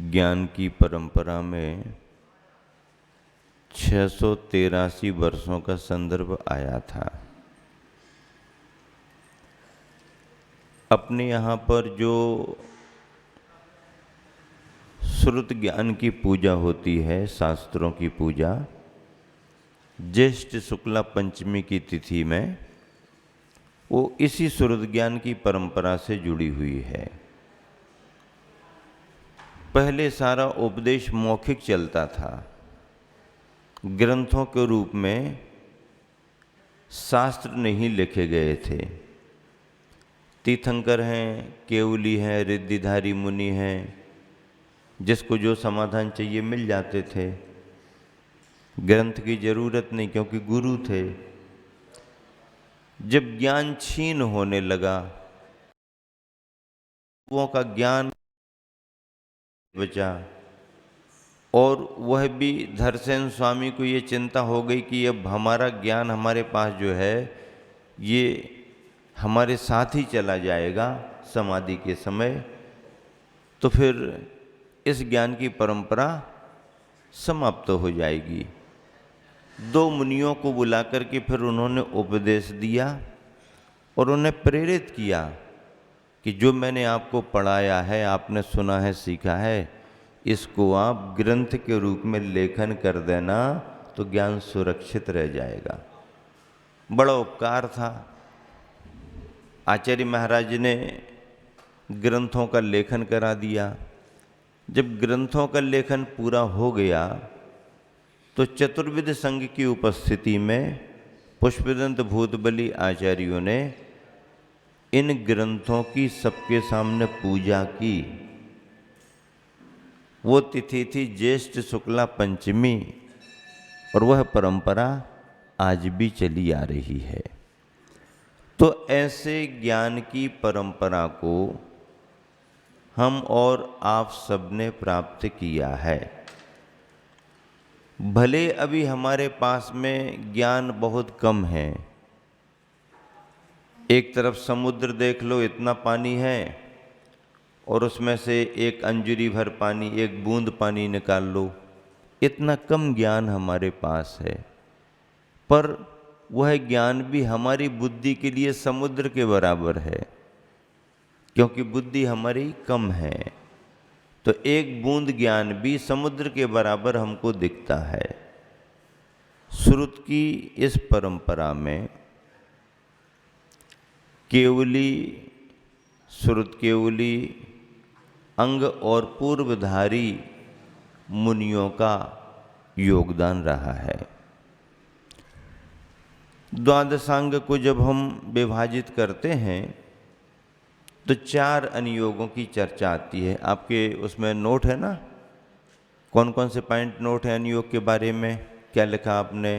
ज्ञान की परंपरा में 683 वर्षों का संदर्भ आया था। अपने यहाँ पर जो श्रुत ज्ञान की पूजा होती है, शास्त्रों की पूजा, ज्येष्ठ शुक्ला पंचमी की तिथि में, वो इसी श्रुत ज्ञान की परंपरा से जुड़ी हुई है। पहले सारा उपदेश मौखिक चलता था, ग्रंथों के रूप में शास्त्र नहीं लिखे गए थे। तीर्थंकर हैं, केवली हैं, रिद्धिधारी मुनि हैं, जिसको जो समाधान चाहिए मिल जाते थे। ग्रंथ की जरूरत नहीं, क्योंकि गुरु थे। जब ज्ञान छीन होने लगा, वो का ज्ञान बचा, और वह भी धरसेन स्वामी को ये चिंता हो गई कि अब हमारा ज्ञान हमारे पास जो है ये हमारे साथ ही चला जाएगा समाधि के समय। तो फिर इस ज्ञान की परंपरा समाप्त हो जाएगी। दो मुनियों को बुलाकर के फिर उन्होंने उपदेश दिया और उन्हें प्रेरित किया कि जो मैंने आपको पढ़ाया है, आपने सुना है, सीखा है, इसको आप ग्रंथ के रूप में लेखन कर देना तो ज्ञान सुरक्षित रह जाएगा। बड़ा उपकार था। आचार्य महाराज ने ग्रंथों का लेखन करा दिया। जब ग्रंथों का लेखन पूरा हो गया तो चतुर्विध संघ की उपस्थिति में पुष्पदंत भूतबली आचार्यों ने इन ग्रंथों की सबके सामने पूजा की। वो तिथि थी ज्येष्ठ शुक्ला पंचमी, और वह परंपरा आज भी चली आ रही है। तो ऐसे ज्ञान की परंपरा को हम और आप सबने प्राप्त किया है। भले अभी हमारे पास में ज्ञान बहुत कम है। एक तरफ समुद्र देख लो, इतना पानी है, और उसमें से एक अंजुरी भर पानी, एक बूंद पानी निकाल लो, इतना कम ज्ञान हमारे पास है। पर वह ज्ञान भी हमारी बुद्धि के लिए समुद्र के बराबर है, क्योंकि बुद्धि हमारी कम है। तो एक बूंद ज्ञान भी समुद्र के बराबर हमको दिखता है। श्रुत की इस परंपरा में केवली, श्रुत केवली, अंग और पूर्वधारी मुनियों का योगदान रहा है। द्वादशांग को जब हम विभाजित करते हैं तो 4 अनुयोगों की चर्चा आती है। आपके उसमें नोट है ना, कौन कौन से पॉइंट नोट है अनुयोग के बारे में? क्या लिखा आपने?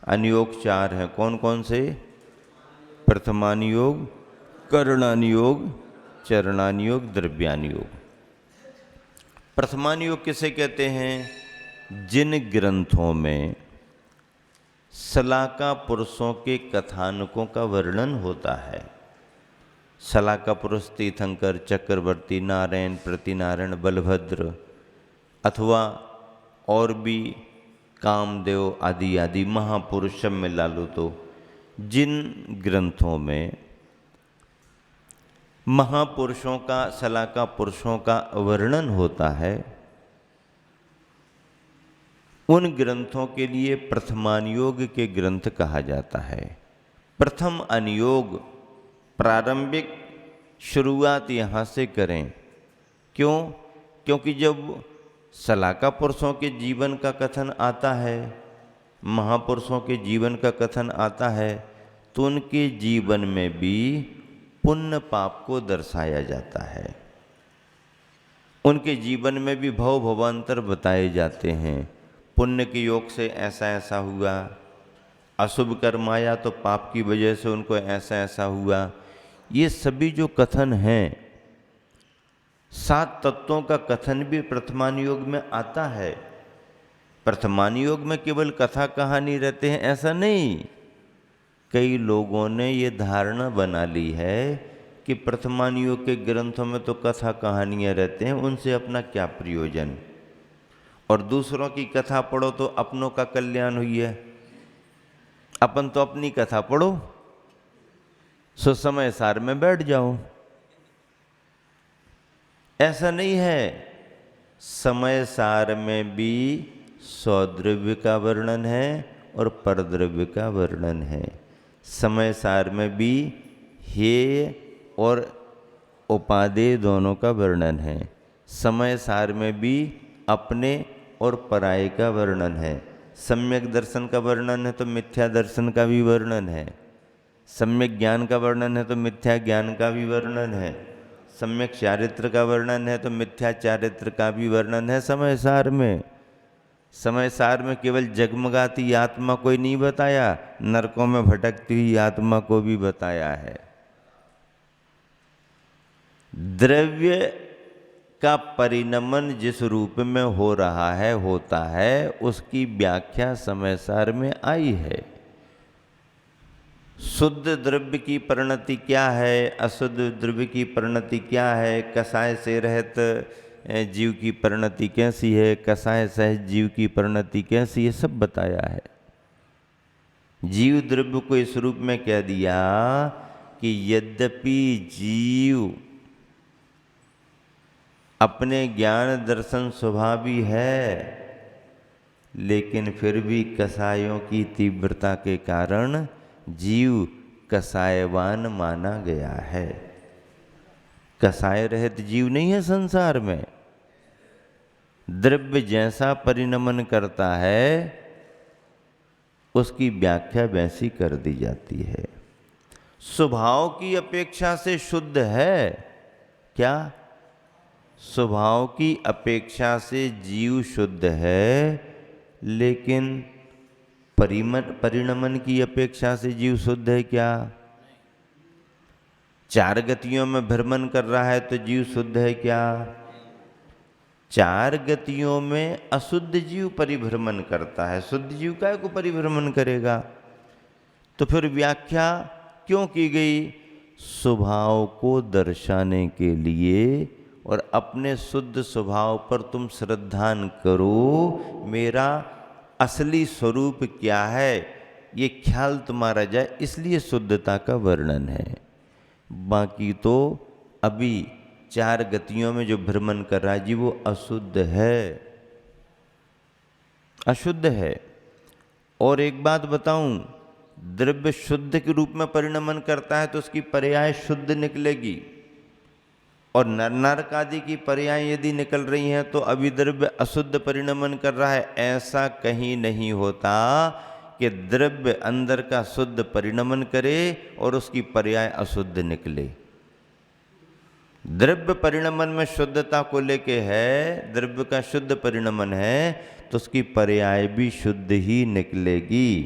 अनुयोग 4 है। कौन कौन से? प्रथमानुयोग, करणानुयोग, चरणानुयोग, द्रव्यानुयोग। प्रथमानुयोग किसे कहते हैं? जिन ग्रंथों में शलाका पुरुषों के कथानकों का वर्णन होता है। शलाका पुरुष तीर्थंकर, चक्रवर्ती, नारायण, प्रतिनारायण, बलभद्र, अथवा और भी कामदेव आदि आदि महापुरुष सब मिला लो, तो जिन ग्रंथों में महापुरुषों का, शलाका पुरुषों का वर्णन होता है, उन ग्रंथों के लिए प्रथमानुयोग के ग्रंथ कहा जाता है। प्रथम अनुयोग, प्रारंभिक शुरुआत यहाँ से करें। क्यों? क्योंकि जब शलाका पुरुषों के जीवन का कथन आता है, महापुरुषों के जीवन का कथन आता है, तो उनके जीवन में भी पुण्य पाप को दर्शाया जाता है। उनके जीवन में भी भव भवांतर बताए जाते हैं। पुण्य के योग से ऐसा ऐसा हुआ, अशुभ कर्म आया तो पाप की वजह से उनको ऐसा ऐसा हुआ। ये सभी जो कथन हैं, 7 तत्वों का कथन भी प्रथमानुयोग में आता है। प्रथमानुयोग में केवल कथा कहानी रहते हैं ऐसा नहीं। कई लोगों ने ये धारणा बना ली है कि प्रथमान योग के ग्रंथों में तो कथा कहानियाँ रहते हैं, उनसे अपना क्या प्रयोजन, और दूसरों की कथा पढ़ो तो अपनों का कल्याण हुई है। अपन तो अपनी कथा पढ़ो, सो समय सार में बैठ जाओ। ऐसा नहीं है, समय सार में भी सौद्रव्य का वर्णन है और परद्रव्य का वर्णन है। समय सार में भी हेय और उपादेय दोनों का वर्णन है। समय सार में भी अपने और पराये का वर्णन है। सम्यक दर्शन का वर्णन है तो मिथ्या दर्शन का भी वर्णन है। सम्यक ज्ञान का वर्णन है तो मिथ्या ज्ञान का भी वर्णन है। सम्यक चारित्र का वर्णन है तो मिथ्या चारित्र का भी वर्णन है। समय सार में, समय सार में केवल जगमगाती आत्मा को ही नहीं बताया, नरकों में भटकती हुई आत्मा को भी बताया है। द्रव्य का परिणमन जिस रूप में हो रहा है, होता है, उसकी व्याख्या समय सार में आई है। शुद्ध द्रव्य की परिणति क्या है, अशुद्ध द्रव्य की परिणति क्या है, कसाय से रहित जीव की परिणति कैसी है, कसाय सहित जीव की परिणति कैसी है, सब बताया है। जीव द्रव्य को इस रूप में कह दिया कि यद्यपि जीव अपने ज्ञान दर्शन स्वभावी है, लेकिन फिर भी कसायों की तीव्रता के कारण जीव कसायवान माना गया है। कसाय रहित जीव नहीं है संसार में। द्रव्य जैसा परिणमन करता है उसकी व्याख्या वैसी कर दी जाती है। स्वभाव की अपेक्षा से शुद्ध है क्या? स्वभाव की अपेक्षा से जीव शुद्ध है, लेकिन परिणमन की अपेक्षा से जीव शुद्ध है क्या? चार गतियों में भ्रमण कर रहा है तो जीव शुद्ध है क्या? चार गतियों में अशुद्ध जीव परिभ्रमण करता है, शुद्ध जीव काय को परिभ्रमण करेगा? तो फिर व्याख्या क्यों की गई? स्वभाव को दर्शाने के लिए, और अपने शुद्ध स्वभाव पर तुम श्रद्धान करो, मेरा असली स्वरूप क्या है ये ख्याल तुम्हारा जाए, इसलिए शुद्धता का वर्णन है। बाकी तो अभी चार गतियों में जो भ्रमण कर रहा है जी वो अशुद्ध है, अशुद्ध है। और एक बात बताऊं, द्रव्य शुद्ध के रूप में परिणमन करता है तो उसकी पर्याय शुद्ध निकलेगी, और नरक आदि की पर्याय यदि निकल रही हैं तो अभी द्रव्य अशुद्ध परिणमन कर रहा है। ऐसा कहीं नहीं होता कि द्रव्य अंदर का शुद्ध परिणमन करे और उसकी पर्याय अशुद्ध निकले। द्रव्य परिणमन में शुद्धता को लेके है, द्रव्य का शुद्ध परिणमन है तो उसकी पर्याय भी शुद्ध ही निकलेगी।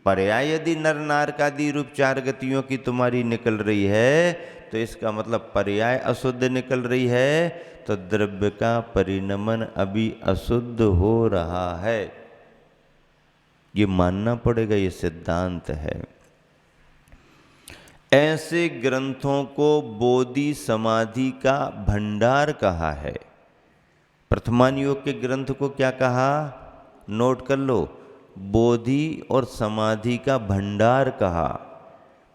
पर्याय यदि नर नारक आदि रूप चार गतियों की तुम्हारी निकल रही है तो इसका मतलब पर्याय अशुद्ध निकल रही है, तो द्रव्य का परिणमन अभी अशुद्ध हो रहा है। ये मानना पड़ेगा, ये सिद्धांत है। ऐसे ग्रंथों को बोधि समाधि का भंडार कहा है। प्रथमान योग के ग्रंथ को क्या कहा? नोट कर लो, बोधि और समाधि का भंडार कहा।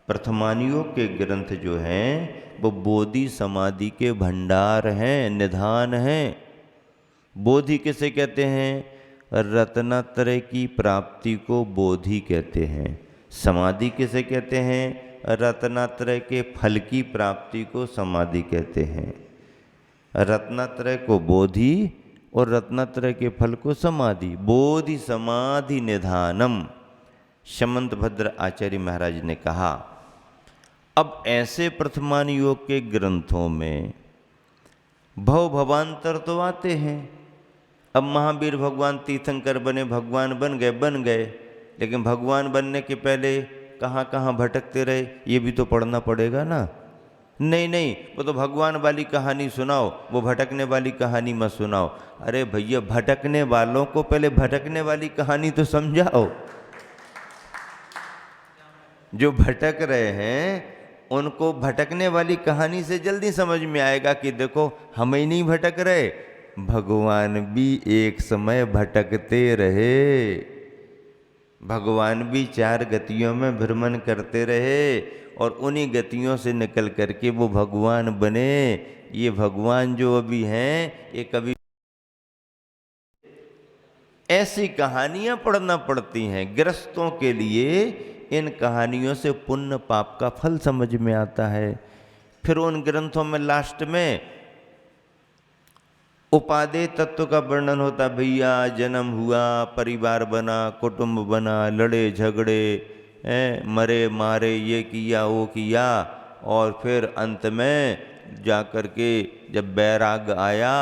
प्रथमान योग के ग्रंथ जो हैं वो बोधि समाधि के भंडार हैं, निधान हैं। बोधि किसे कहते हैं? रत्नत्रय की प्राप्ति को बोधि कहते हैं। समाधि किसे कहते हैं? रत्नत्रय के फल की प्राप्ति को समाधि कहते हैं। रत्नत्रय को बोधि और रत्नत्रय के फल को समाधि। बोधि समाधि निधानम, शमंत भद्र आचार्य महाराज ने कहा। अब ऐसे प्रथमान योग के ग्रंथों में भव भवांतर तो आते हैं। अब महावीर भगवान तीर्थंकर बने, भगवान बन गए, लेकिन भगवान बनने के पहले कहाँ कहाँ भटकते रहे ये भी तो पढ़ना पड़ेगा ना। नहीं, वो तो भगवान वाली कहानी सुनाओ, वो भटकने वाली कहानी मत सुनाओ। अरे भैया, भटकने वालों को पहले भटकने वाली कहानी तो समझाओ। जो भटक रहे हैं उनको भटकने वाली कहानी से जल्दी समझ में आएगा कि देखो हम ही नहीं भटक रहे, भगवान भी एक समय भटकते रहे, भगवान भी 4 गतियों में भ्रमण करते रहे और उन्हीं गतियों से निकल करके वो भगवान बने। ये भगवान जो अभी हैं ये कभी ऐसी कहानियां पढ़ना पड़ती हैं गृहस्थों के लिए। इन कहानियों से पुण्य पाप का फल समझ में आता है। फिर उन ग्रंथों में लास्ट में उपादेय तत्व का वर्णन होता, भैया जन्म हुआ, परिवार बना, कुटुंब बना, लड़े झगड़े, मरे मारे, ये किया वो किया, और फिर अंत में जाकर के जब वैराग्य आया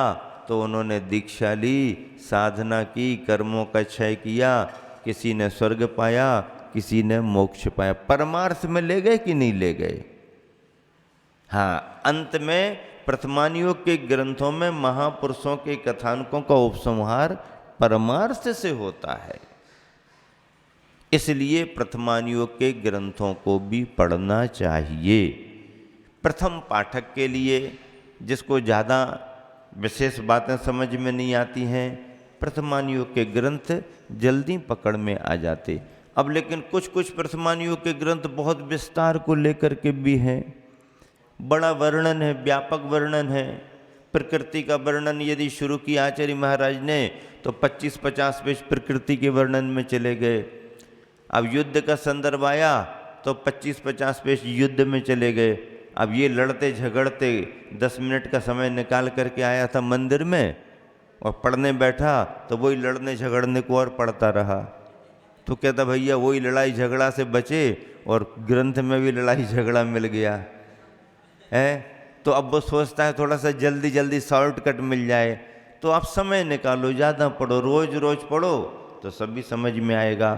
तो उन्होंने दीक्षा ली, साधना की, कर्मों का क्षय किया, किसी ने स्वर्ग पाया, किसी ने मोक्ष पाया। परमार्थ में ले गए कि नहीं ले गए? हाँ, अंत में प्रथमानुयोग के ग्रंथों में महापुरुषों के कथानकों का उपसंहार परमार्थ से होता है। इसलिए प्रथमानुयोग के ग्रंथों को भी पढ़ना चाहिए। प्रथम पाठक के लिए, जिसको ज़्यादा विशेष बातें समझ में नहीं आती हैं, प्रथमानुयोग के ग्रंथ जल्दी पकड़ में आ जाते। अब लेकिन कुछ कुछ प्रथमानुयोग के ग्रंथ बहुत विस्तार को लेकर के भी हैं, बड़ा वर्णन है, व्यापक वर्णन है। प्रकृति का वर्णन यदि शुरू किया आचार्य महाराज ने तो 25-50 पेज प्रकृति के वर्णन में चले गए। अब युद्ध का संदर्भ आया तो 25-50 पेज युद्ध में चले गए। अब ये लड़ते झगड़ते 10 मिनट का समय निकाल करके आया था मंदिर में और पढ़ने बैठा तो वही लड़ने झगड़ने को और पढ़ता रहा। तो कहता भैया वही लड़ाई झगड़ा से बचे और ग्रंथ में भी लड़ाई झगड़ा मिल गया है। तो अब वो सोचता है थोड़ा सा जल्दी जल्दी शॉर्टकट मिल जाए। तो आप समय निकालो, ज़्यादा पढ़ो, रोज रोज पढ़ो तो सभी समझ में आएगा।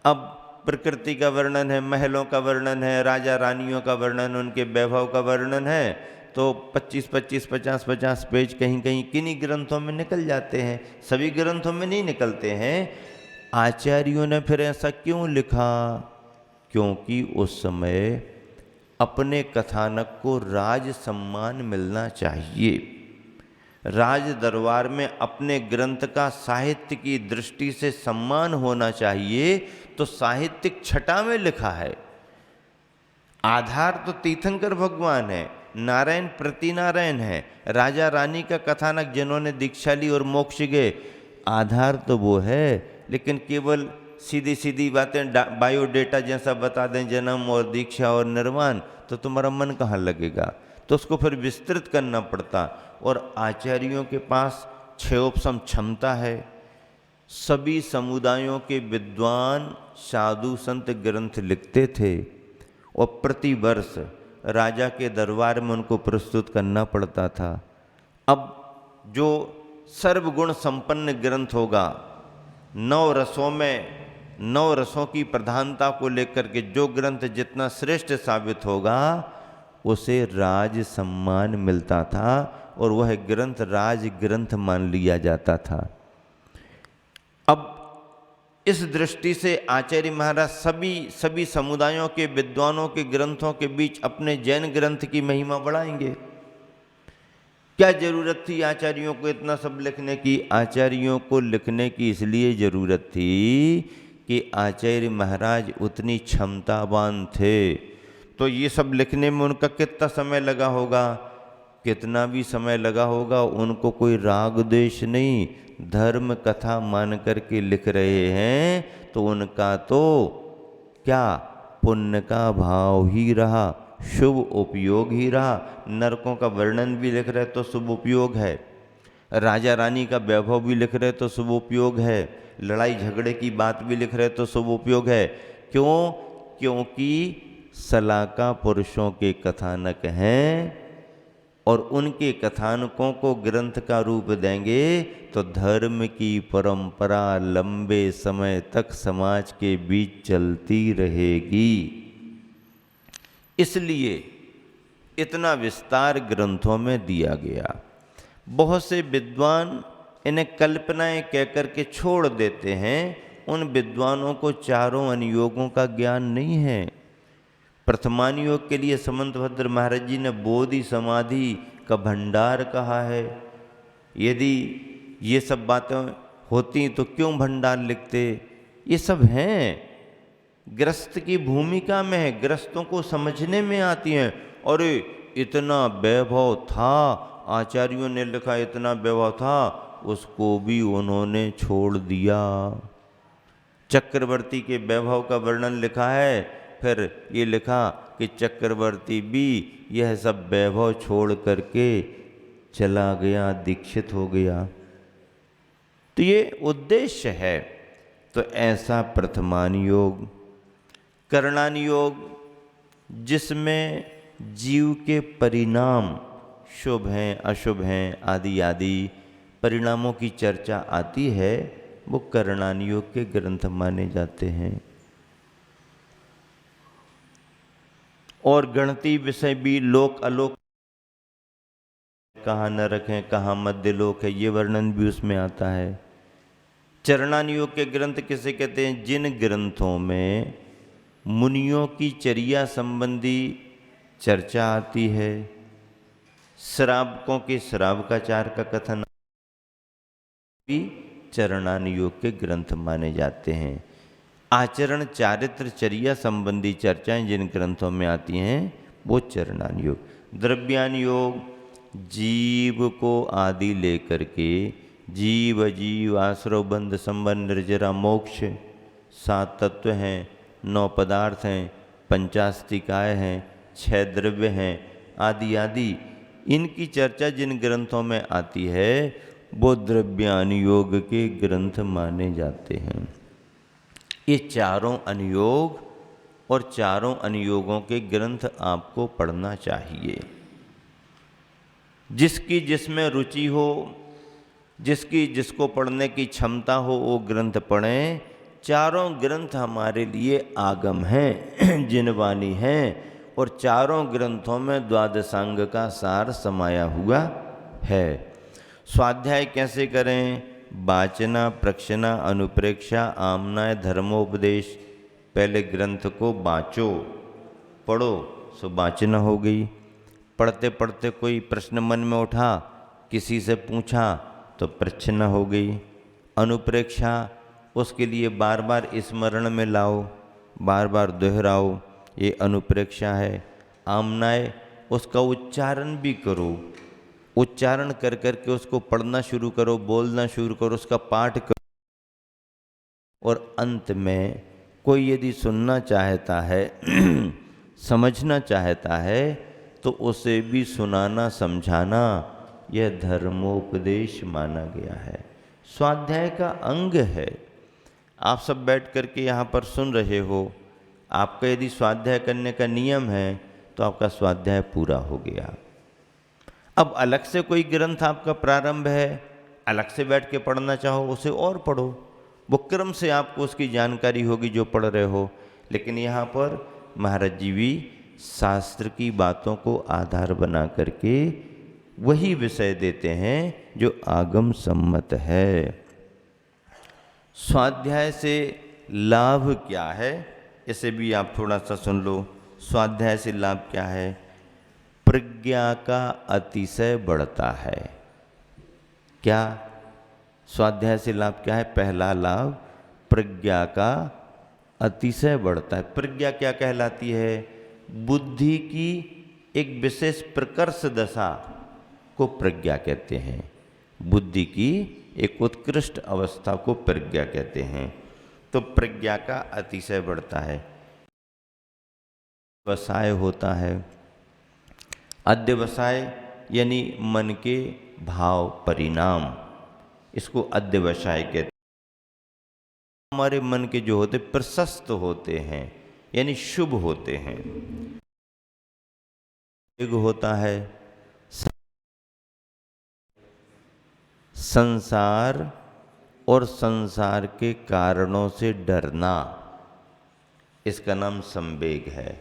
अब प्रकृति का वर्णन है, महलों का वर्णन है, राजा रानियों का वर्णन, उनके वैभव का वर्णन है, तो 25-25, 50-50 पेज कहीं कहीं किन्हीं ग्रंथों में निकल जाते हैं, सभी ग्रंथों में नहीं निकलते हैं। आचार्यों ने फिर ऐसा क्यों लिखा? क्योंकि उस समय अपने कथानक को राज सम्मान मिलना चाहिए। राज दरबार में अपने ग्रंथ का साहित्य की दृष्टि से सम्मान होना चाहिए। तो साहित्यिक छटा में लिखा है। आधार तो तीर्थंकर भगवान है, नारायण प्रतिनारायण है, राजा रानी का कथानक जिन्होंने दीक्षा ली और मोक्ष गए, आधार तो वो है। लेकिन केवल सीधी सीधी बातें बायोडेटा जैसा बता दें, जन्म और दीक्षा और निर्वाण, तो तुम्हारा मन कहाँ लगेगा? तो उसको फिर विस्तृत करना पड़ता। और आचार्यों के पास क्षयोपशम क्षमता है। सभी समुदायों के विद्वान साधु संत ग्रंथ लिखते थे और प्रतिवर्ष राजा के दरबार में उनको प्रस्तुत करना पड़ता था। अब जो सर्वगुण संपन्न ग्रंथ होगा, 9 रसों में 9 रसों की प्रधानता को लेकर के जो ग्रंथ जितना श्रेष्ठ साबित होगा उसे राज सम्मान मिलता था और वह ग्रंथ राज ग्रंथ मान लिया जाता था। अब इस दृष्टि से आचार्य महाराज सभी समुदायों के विद्वानों के ग्रंथों के बीच अपने जैन ग्रंथ की महिमा बढ़ाएंगे। क्या जरूरत थी आचार्यों को इतना सब लिखने की? आचार्यों को लिखने की इसलिए जरूरत थी कि आचार्य महाराज उतनी क्षमतावान थे। तो ये सब लिखने में उनका कितना समय लगा होगा? कितना भी समय लगा होगा, उनको कोई राग द्वेष नहीं, धर्म कथा मान करके लिख रहे हैं। तो उनका तो क्या पुण्य का भाव ही रहा, शुभ उपयोग ही रहा। नरकों का वर्णन भी लिख रहे तो शुभ उपयोग है, राजा रानी का वैभव भी लिख रहे तो शुभ उपयोग है, लड़ाई झगड़े की बात भी लिख रहे तो शुभ उपयोग है। क्यों? क्योंकि सलाका पुरुषों के कथानक हैं और उनके कथानकों को ग्रंथ का रूप देंगे तो धर्म की परंपरा लंबे समय तक समाज के बीच चलती रहेगी। इसलिए इतना विस्तार ग्रंथों में दिया गया। बहुत से विद्वान इन्हें कल्पनाएं कहकर के छोड़ देते हैं। उन विद्वानों को चारों अनुयोगों का ज्ञान नहीं है। प्रथमान योग के लिए समंतभद्र महाराज जी ने बोधि समाधि का भंडार कहा है। यदि ये सब बातें होती तो क्यों भंडार लिखते? ये सब हैं, ग्रस्त की भूमिका में है, ग्रस्तों को समझने में आती हैं। और इतना वैभव था, आचार्यों ने लिखा इतना वैभव था, उसको भी उन्होंने छोड़ दिया। चक्रवर्ती के वैभव का वर्णन लिखा है, फिर ये लिखा कि चक्रवर्ती भी यह सब वैभव छोड़ करके चला गया, दीक्षित हो गया। तो ये उद्देश्य है। तो ऐसा प्रथमान योग, करणान योग, जिसमें जीव के परिणाम शुभ हैं अशुभ हैं आदि आदि परिणामों की चर्चा आती है, वो करणान योग के ग्रंथ माने जाते हैं। और गणती विषय भी लोक अलोक, कहाँ नरक है कहाँ मध्य लोक है, ये वर्णन भी उसमें आता है। चरणान योग के ग्रंथ किसे कहते हैं? जिन ग्रंथों में मुनियों की चर्या संबंधी चर्चा आती है, श्रावकों के श्रावकाचार का कथन भी चरणान योग के ग्रंथ माने जाते हैं। आचरण चारित्र चर्या संबंधी चर्चाएं जिन ग्रंथों में आती हैं वो चरणान योग। द्रव्यान योग, जीव को आदि लेकर के जीव जीव आश्रव बंध संबंध निर्जरा मोक्ष 7 तत्व हैं, 9 पदार्थ हैं, 50 हैं, 6 द्रव्य हैं आदि आदि, इनकी चर्चा जिन ग्रंथों में आती है वो द्रव्यान योग के ग्रंथ माने जाते हैं। ये चारों अनुयोग और चारों अनुयोगों के ग्रंथ आपको पढ़ना चाहिए। जिसकी जिसमें रुचि हो, जिसकी जिसको पढ़ने की क्षमता हो, वो ग्रंथ पढ़ें। चारों ग्रंथ हमारे लिए आगम हैं, जिनवाणी हैं, और चारों ग्रंथों में द्वादशांग का सार समाया हुआ है। स्वाध्याय कैसे करें? वाचना, प्रक्षना, अनुप्रेक्षा, आमनाय, धर्मोपदेश। पहले ग्रंथ को बाँचो, पढ़ो, सो वाचना हो गई। पढ़ते पढ़ते कोई प्रश्न मन में उठा, किसी से पूछा तो प्रच्छना हो गई। अनुप्रेक्षा, उसके लिए बार बार स्मरण में लाओ, बार बार दोहराओ, ये अनुप्रेक्षा है। आमनाय, उसका उच्चारण भी करो, उच्चारण कर करके उसको पढ़ना शुरू करो, बोलना शुरू करो, उसका पाठ करो। और अंत में कोई यदि सुनना चाहता है समझना चाहता है तो उसे भी सुनाना समझाना, यह धर्मोपदेश माना गया है, स्वाध्याय का अंग है। आप सब बैठ करके यहाँ पर सुन रहे हो, आपका यदि स्वाध्याय करने का नियम है तो आपका स्वाध्याय पूरा हो गया। अब अलग से कोई ग्रंथ आपका प्रारंभ है, अलग से बैठ के पढ़ना चाहो, उसे और पढ़ो, वो क्रम से आपको उसकी जानकारी होगी जो पढ़ रहे हो। लेकिन यहाँ पर महाराज जी भी शास्त्र की बातों को आधार बना करके वही विषय देते हैं जो आगम सम्मत है। स्वाध्याय से लाभ क्या है, इसे भी आप थोड़ा सा सुन लो। स्वाध्याय से लाभ क्या है? प्रज्ञा का अतिशय बढ़ता है। क्या स्वाध्याय से लाभ क्या है? पहला लाभ, प्रज्ञा का अतिशय बढ़ता है। प्रज्ञा क्या कहलाती है? बुद्धि की एक विशेष प्रकर्ष दशा को प्रज्ञा कहते हैं। बुद्धि की एक उत्कृष्ट अवस्था को प्रज्ञा कहते हैं। तो प्रज्ञा का अतिशय बढ़ता है। अध्यवसाय होता है। अध्यवसाय यानी मन के भाव परिणाम, इसको अध्यवसाय कहते हैं। हमारे मन के जो होते प्रशस्त होते हैं, यानी शुभ होते हैं। एक होता है संसार और संसार के कारणों से डरना, इसका नाम संवेग है।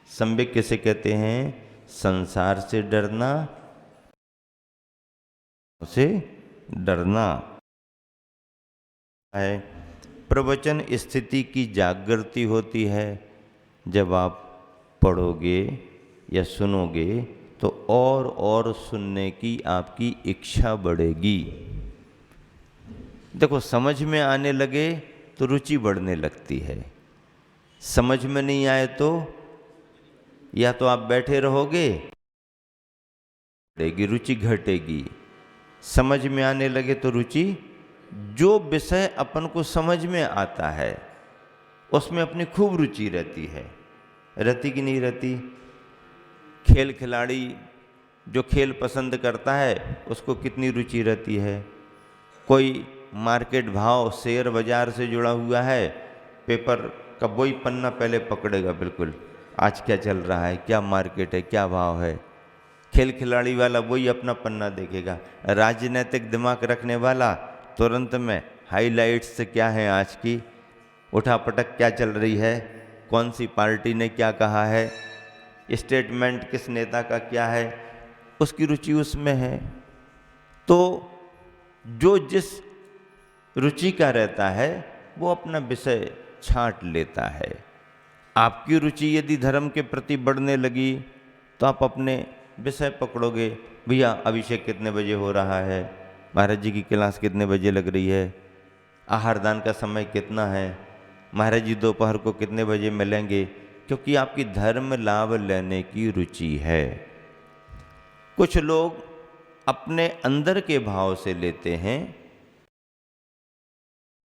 संवेग किसे कहते हैं? संसार से डरना, से डरना है। प्रवचन स्थिति की जागृति होती है। जब आप पढ़ोगे या सुनोगे तो और सुनने की आपकी इच्छा बढ़ेगी। देखो, समझ में आने लगे तो रुचि बढ़ने लगती है, समझ में नहीं आए तो या तो आप बैठे रहोगे, बढ़ेगी, रुचि घटेगी। समझ में आने लगे तो रुचि, जो विषय अपन को समझ में आता है उसमें अपनी खूब रुचि रहती है। रहती कि नहीं रहती? खेल खिलाड़ी जो खेल पसंद करता है उसको कितनी रुचि रहती है। कोई मार्केट भाव शेयर बाजार से जुड़ा हुआ है, पेपर का वही पन्ना पहले पकड़ेगा, बिल्कुल आज क्या चल रहा है, क्या मार्केट है, क्या भाव है। खेल खिलाड़ी वाला वही अपना पन्ना देखेगा। राजनीतिक दिमाग रखने वाला तुरंत में हाइलाइट्स से क्या है आज की, उठापटक क्या चल रही है, कौन सी पार्टी ने क्या कहा है, स्टेटमेंट किस नेता का क्या है, उसकी रुचि उसमें है। तो जो जिस रुचि का रहता है वो अपना विषय छांट लेता है। आपकी रुचि यदि धर्म के प्रति बढ़ने लगी तो आप अपने विषय पकड़ोगे। भैया अभिषेक कितने बजे हो रहा है, महाराज जी की क्लास कितने बजे लग रही है, आहार दान का समय कितना है, महाराज जी दोपहर को कितने बजे मिलेंगे, क्योंकि आपकी धर्म लाभ लेने की रुचि है। कुछ लोग अपने अंदर के भाव से लेते हैं,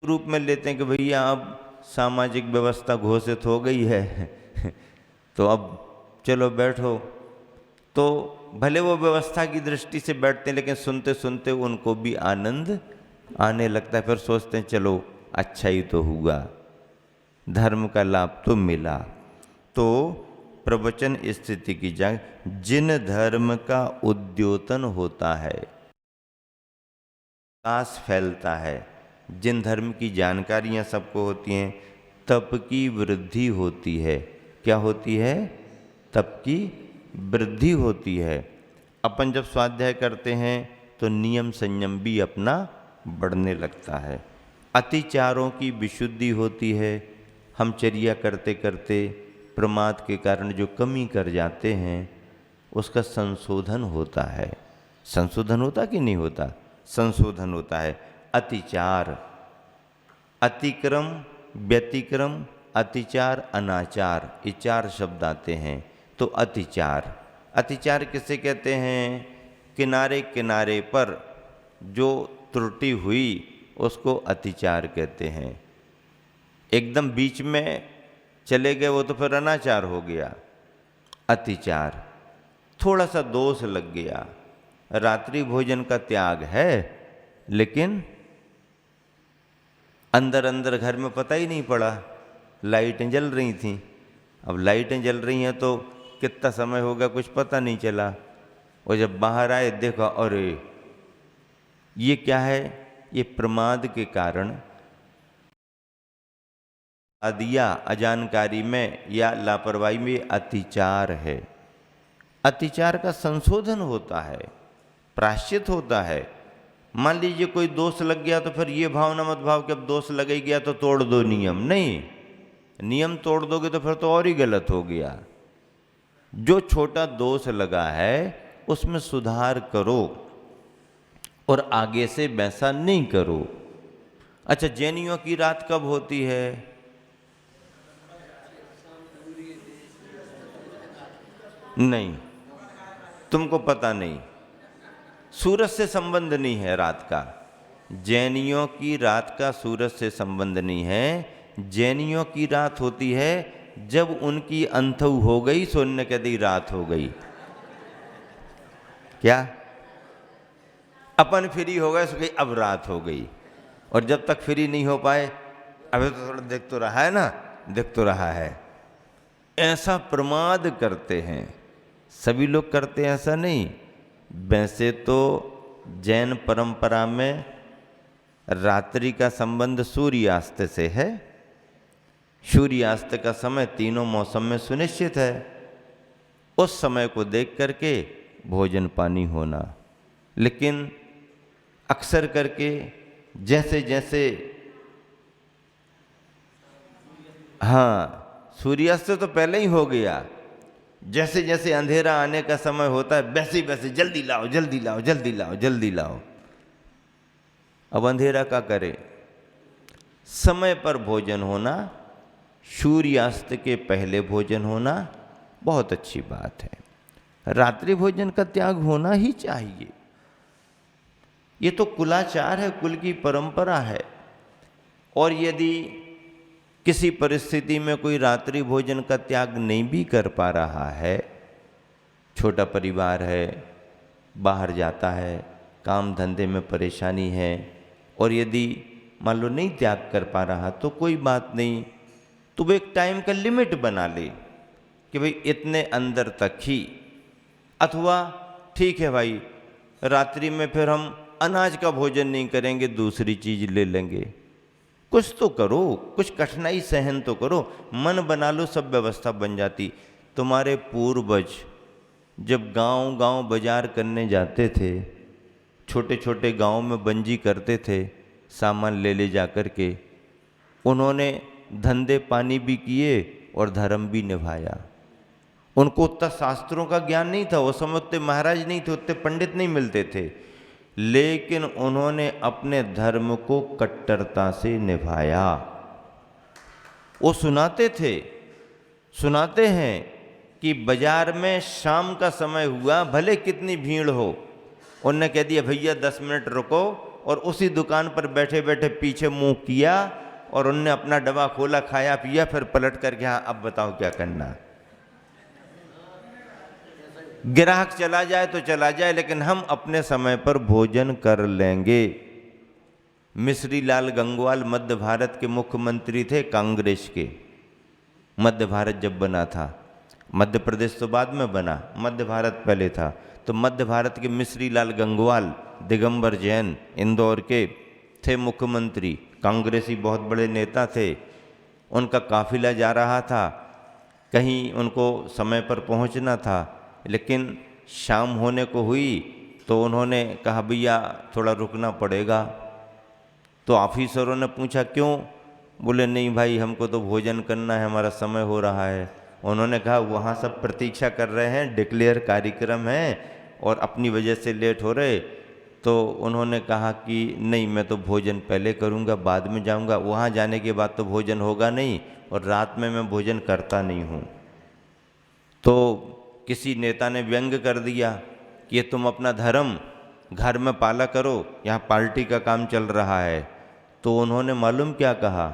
रूप में लेते हैं कि भैया अब सामाजिक व्यवस्था घोषित हो गई है तो अब चलो बैठो। तो भले वो व्यवस्था की दृष्टि से बैठते हैं, लेकिन सुनते सुनते उनको भी आनंद आने लगता है। फिर सोचते हैं चलो अच्छा ही तो हुआ, धर्म का लाभ तो मिला। तो प्रवचन स्थिति की जाग, जिन धर्म का उद्योतन होता है, विकास फैलता है, जिन धर्म की जानकारियां सबको होती हैं, तप की वृद्धि होती है। क्या होती है? तप की वृद्धि होती है। अपन जब स्वाध्याय करते हैं तो नियम संयम भी अपना बढ़ने लगता है। अतिचारों की विशुद्धि होती है। हम चर्या करते करते प्रमाद के कारण जो कमी कर जाते हैं उसका संशोधन होता है। संशोधन होता कि नहीं होता? संशोधन होता है। अतिचार, अतिक्रम, व्यतिक्रम, अतिचार, अनाचार, ये 4 शब्द आते हैं। तो अतिचार, अतिचार किसे कहते हैं? किनारे किनारे पर जो त्रुटि हुई उसको अतिचार कहते हैं। एकदम बीच में चले गए वो तो फिर अनाचार हो गया। अतिचार, थोड़ा सा दोष लग गया, रात्रि भोजन का त्याग है लेकिन अंदर अंदर घर में पता ही नहीं पड़ा, लाइटें जल रही थीं। अब लाइटें जल रही हैं तो कितना समय हो गया कुछ पता नहीं चला, और जब बाहर आए देखा अरे ये क्या है? ये प्रमाद के कारण दिया, अजानकारी में या लापरवाही में अतिचार है। अतिचार का संशोधन होता है, प्रायश्चित होता है। मान लीजिए कोई दोष लग गया तो फिर ये भाव न मत भाव कि अब दोष लग ही गया तो तोड़ दो नियम। नहीं, नियम तोड़ दोगे तो फिर तो और ही गलत हो गया। जो छोटा दोष लगा है उसमें सुधार करो और आगे से वैसा नहीं करो। अच्छा, जैनियों की रात कब होती है? नहीं, तुमको पता नहीं, सूरज से संबंध नहीं है रात का। जैनियों की रात का सूरज से संबंध नहीं है। जैनियों की रात होती है जब उनकी अंथऊ हो गई, सोने कहती रात हो गई। क्या अपन फ्री हो गए, सो गई अब रात हो गई। और जब तक फ्री नहीं हो पाए, अभी तो थोड़ा देख तो रहा है ना, देख तो रहा है। ऐसा प्रमाद करते हैं, सभी लोग करते हैं ऐसा नहीं। वैसे तो जैन परंपरा में रात्रि का संबंध सूर्यास्त से है। सूर्यास्त का समय तीनों मौसम में सुनिश्चित है। उस समय को देख करके भोजन पानी होना। लेकिन अक्सर करके जैसे जैसे हाँ, सूर्यास्त तो पहले ही हो गया, जैसे जैसे अंधेरा आने का समय होता है वैसे वैसे जल्दी लाओ जल्दी लाओ जल्दी लाओ जल्दी लाओ। अब अंधेरा क्या करे? समय पर भोजन होना, सूर्यास्त के पहले भोजन होना बहुत अच्छी बात है। रात्रि भोजन का त्याग होना ही चाहिए। ये तो कुलाचार है, कुल की परंपरा है। और यदि किसी परिस्थिति में कोई रात्रि भोजन का त्याग नहीं भी कर पा रहा है, छोटा परिवार है, बाहर जाता है, काम धंधे में परेशानी है, और यदि मान लो नहीं त्याग कर पा रहा तो कोई बात नहीं, तो वो एक टाइम का लिमिट बना ले कि भाई इतने अंदर तक ही। अथवा ठीक है भाई, रात्रि में फिर हम अनाज का भोजन नहीं करेंगे, दूसरी चीज ले लेंगे। कुछ तो करो, कुछ कठिनाई सहन तो करो, मन बना लो, सब व्यवस्था बन जाती। तुम्हारे पूर्वज जब गांव गांव बाजार करने जाते थे, छोटे छोटे गांव में बंजी करते थे सामान ले जा कर के, उन्होंने धंधे पानी भी किए और धर्म भी निभाया। उनको उतना शास्त्रों का ज्ञान नहीं था, उस समय उतने महाराज नहीं थे, उतने पंडित नहीं मिलते थे, लेकिन उन्होंने अपने धर्म को कट्टरता से निभाया। वो सुनाते हैं कि बाजार में शाम का समय हुआ, भले कितनी भीड़ हो, उनने कह दिया भैया 10 मिनट रुको, और उसी दुकान पर बैठे बैठे पीछे मुंह किया और उनने अपना डब्बा खोला, खाया पिया, फिर पलट कर गया, अब बताओ क्या करना। ग्राहक चला जाए तो चला जाए, लेकिन हम अपने समय पर भोजन कर लेंगे। मिश्री लाल गंगवाल मध्य भारत के मुख्यमंत्री थे कांग्रेस के। मध्य भारत जब बना था, मध्य प्रदेश तो बाद में बना, मध्य भारत पहले था, तो मध्य भारत के मिश्री लाल गंगवाल दिगंबर जैन इंदौर के थे मुख्यमंत्री, कांग्रेसी बहुत बड़े नेता थे। उनका काफिला जा रहा था, कहीं उनको समय पर पहुंचना था, लेकिन शाम होने को हुई तो उन्होंने कहा भैया थोड़ा रुकना पड़ेगा। तो ऑफिसरों ने पूछा क्यों? बोले नहीं भाई, हमको तो भोजन करना है, हमारा समय हो रहा है। उन्होंने कहा वहाँ सब प्रतीक्षा कर रहे हैं, डिक्लेयर कार्यक्रम है और अपनी वजह से लेट हो रहे। तो उन्होंने कहा कि नहीं, मैं तो भोजन पहले करूँगा, बाद में जाऊँगा, वहाँ जाने के बाद तो भोजन होगा नहीं, और रात में मैं भोजन करता नहीं हूँ। तो किसी नेता ने व्यंग कर दिया कि ये तुम अपना धर्म घर में पाला करो, यहाँ पार्टी का काम चल रहा है। तो उन्होंने मालूम क्या कहा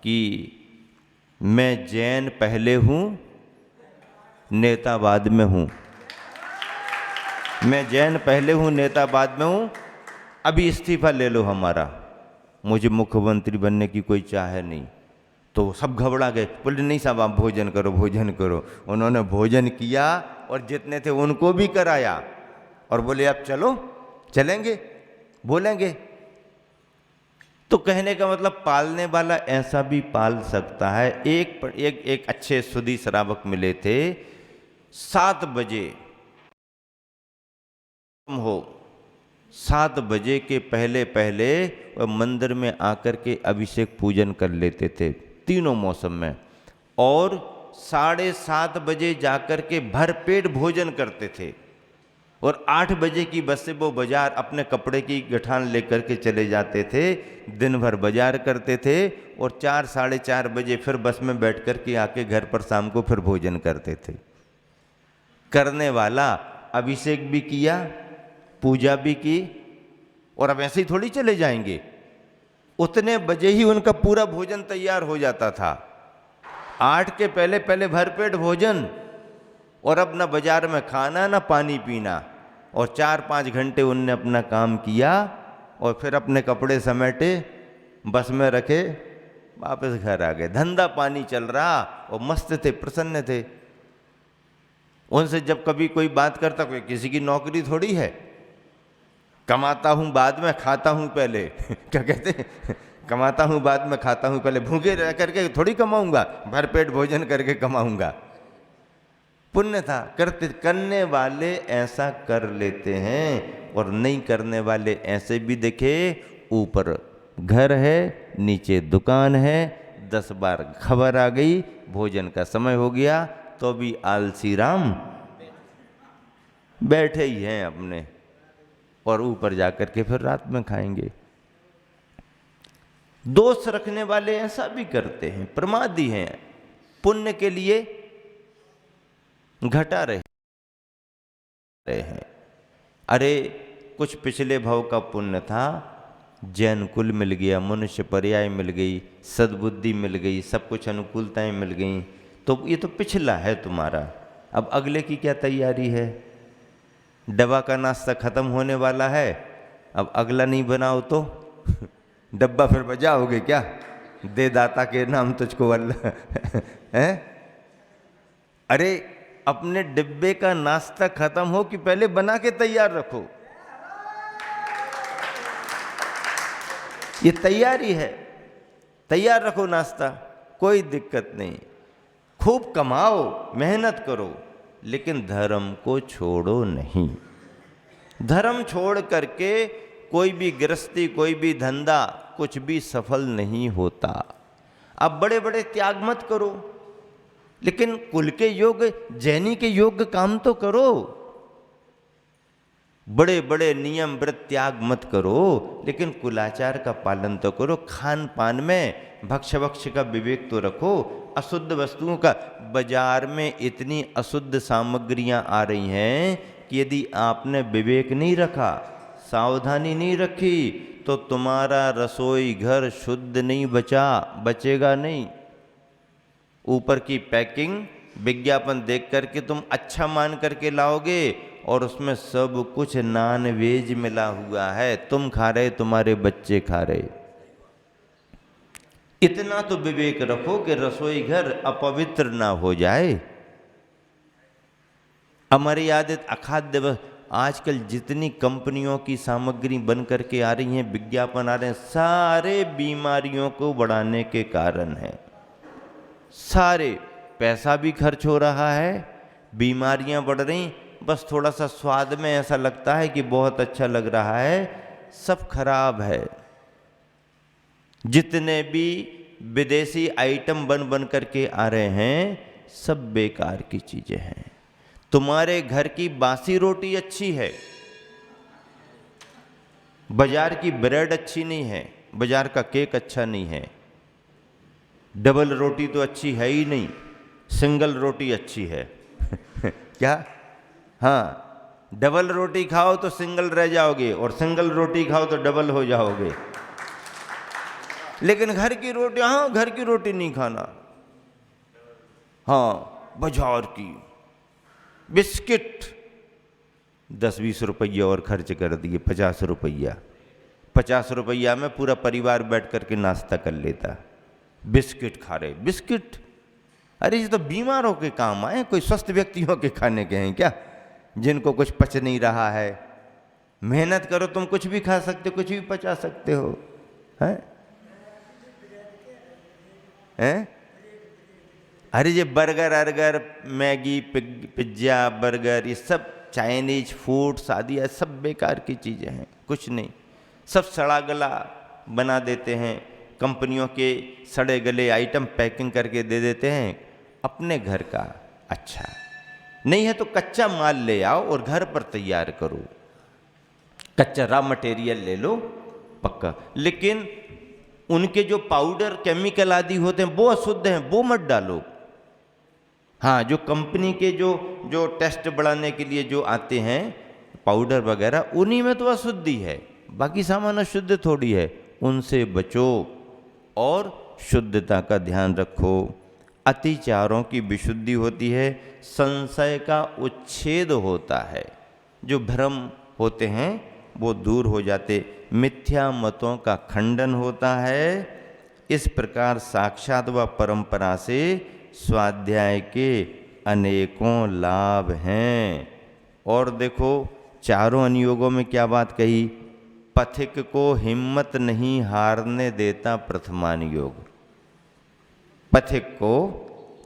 कि मैं जैन पहले हूँ, नेता बाद में हूँ। मैं जैन पहले हूँ, नेता बाद में हूँ, अभी इस्तीफा ले लो हमारा, मुझे मुख्यमंत्री बनने की कोई चाह नहीं। तो सब घबरा गए, बोले नहीं साहब आप भोजन करो, भोजन करो। उन्होंने भोजन किया और जितने थे उनको भी कराया, और बोले आप चलो, चलेंगे, बोलेंगे। तो कहने का मतलब पालने वाला ऐसा भी पाल सकता है। एक अच्छे सुधी श्रावक मिले थे, 7 बजे हो, 7 बजे के पहले पहले मंदिर में आकर के अभिषेक पूजन कर लेते थे तीनों मौसम में, और 7:30 बजे जाकर के भरपेट भोजन करते थे, और 8 बजे की बस से वो बाजार अपने कपड़े की गठान लेकर के चले जाते थे, दिन भर बाजार करते थे, और 4 साढ़े 4 बजे फिर बस में बैठ कर के आके घर पर शाम को फिर भोजन करते थे। करने वाला अभिषेक भी किया, पूजा भी की, और अब ऐसे ही थोड़ी चले जाएंगे। उतने बजे ही उनका पूरा भोजन तैयार हो जाता था। 8 के पहले पहले भरपेट भोजन, और अब ना बाजार में खाना ना पानी पीना, और 4-5 घंटे उनने अपना काम किया, और फिर अपने कपड़े समेटे, बस में रखे, वापस घर आ गए। धंधा पानी चल रहा, और मस्त थे, प्रसन्न थे। उनसे जब कभी कोई बात करता, कोई किसी की नौकरी थोड़ी है, कमाता हूँ बाद में खाता हूँ पहले क्या कहते हैं, कमाता हूँ बाद में खाता हूँ पहले। भूखे रह करके थोड़ी कमाऊंगा, भरपेट भोजन करके कमाऊंगा। पुण्य था, करने वाले ऐसा कर लेते हैं, और नहीं करने वाले ऐसे भी देखे, ऊपर घर है, नीचे दुकान है, 10 बार खबर आ गई, भोजन का समय हो गया, तो भी आलसी राम बैठे ही हैं अपने, और ऊपर जाकर के फिर रात में खाएंगे। दोष रखने वाले ऐसा भी करते हैं, प्रमादी हैं, पुण्य के लिए घटा रहे हैं। अरे कुछ पिछले भव का पुण्य था, जैन कुल मिल गया, मनुष्य पर्याय मिल गई, सद्बुद्धि मिल गई, सब कुछ अनुकूलताएं मिल गई, तो ये तो पिछला है तुम्हारा। अब अगले की क्या तैयारी है? डब्बा का नाश्ता खत्म होने वाला है, अब अगला नहीं बनाओ तो डब्बा फिर बजाओगे क्या? दे दाता के नाम तुझको अल्लाह है। अरे अपने डिब्बे का नाश्ता खत्म हो कि पहले बना के तैयार रखो, ये तैयारी है, तैयार रखो नाश्ता, कोई दिक्कत नहीं। खूब कमाओ, मेहनत करो, लेकिन धर्म को छोड़ो नहीं। धर्म छोड़ करके कोई भी गृहस्थी, कोई भी धंधा, कुछ भी सफल नहीं होता। अब बड़े बड़े त्याग मत करो, लेकिन कुल के योग्य, जैनी के योग्य काम तो करो। बड़े बड़े नियम व्रत त्याग मत करो, लेकिन कुलाचार का पालन तो करो। खान पान में भक्ष्य भक्ष्य का विवेक तो रखो। अशुद्ध वस्तुओं का, बाजार में इतनी अशुद्ध सामग्रियां आ रही हैं कि यदि आपने विवेक नहीं रखा, सावधानी नहीं रखी, तो तुम्हारा रसोई घर शुद्ध नहीं बचेगा नहीं। ऊपर की पैकिंग, विज्ञापन देख करके तुम अच्छा मान करके लाओगे, और उसमें सब कुछ नॉन वेज मिला हुआ है, तुम खा रहे, तुम्हारे बच्चे खा रहे। इतना तो विवेक रखो कि रसोई घर अपवित्र ना हो जाए। अमर्यादित अखाद्य, आजकल जितनी कंपनियों की सामग्री बन करके आ रही हैं, विज्ञापन आ रहे हैं, सारे बीमारियों को बढ़ाने के कारण है। सारे पैसा भी खर्च हो रहा है, बीमारियां बढ़ रही, बस थोड़ा सा स्वाद में ऐसा लगता है कि बहुत अच्छा लग रहा है, सब खराब है। जितने भी विदेशी आइटम बन करके आ रहे हैं, सब बेकार की चीजें हैं। तुम्हारे घर की बासी रोटी अच्छी है, बाजार की ब्रेड अच्छी नहीं है, बाजार का केक अच्छा नहीं है, डबल रोटी तो अच्छी है ही नहीं, सिंगल रोटी अच्छी है क्या? हाँ, डबल रोटी खाओ तो सिंगल रह जाओगे, और सिंगल रोटी खाओ तो डबल हो जाओगे। लेकिन घर की रोटी, हाँ घर की रोटी नहीं खाना, हाँ बाजार की बिस्किट 10-20 रुपया और खर्च कर दिए, 50 रुपया। 50 रुपया में पूरा परिवार बैठ करके नाश्ता कर लेता। बिस्किट खा रहे, बिस्किट, अरे ये तो बीमारों के काम आए, कोई स्वस्थ व्यक्तियों के खाने के हैं क्या, जिनको कुछ पच नहीं रहा है? मेहनत करो, तुम कुछ भी खा सकते हो, कुछ भी पचा सकते हो, हैं? अरे ये बर्गर अर्गर, मैगी, पिज्जा, बर्गर, ये सब चाइनीज फूड्स आदि है, सब बेकार की चीज़ें हैं, कुछ नहीं, सब सड़ा गला बना देते हैं। कंपनियों के सड़े गले आइटम पैकिंग करके दे देते हैं। अपने घर का अच्छा नहीं है तो कच्चा माल ले आओ और घर पर तैयार करो, कच्चा रॉ मटेरियल ले लो पक्का। लेकिन उनके जो पाउडर केमिकल आदि होते हैं वो अशुद्ध हैं, वो मत डालो। हाँ, जो कंपनी के जो टेस्ट बढ़ाने के लिए जो आते हैं पाउडर वगैरह, उन्हीं में तो अशुद्धि है, बाकी सामान अशुद्ध थोड़ी है। उनसे बचो और शुद्धता का ध्यान रखो। अतिचारों की विशुद्धि होती है, संशय का उच्छेद होता है, जो भ्रम होते हैं वो दूर हो जाते, मिथ्या मतों का खंडन होता है। इस प्रकार साक्षात व परंपरा से स्वाध्याय के अनेकों लाभ हैं। और देखो चारों अनुयोगों में क्या बात कही, पथिक को हिम्मत नहीं हारने देता प्रथमान योग। पथिक को,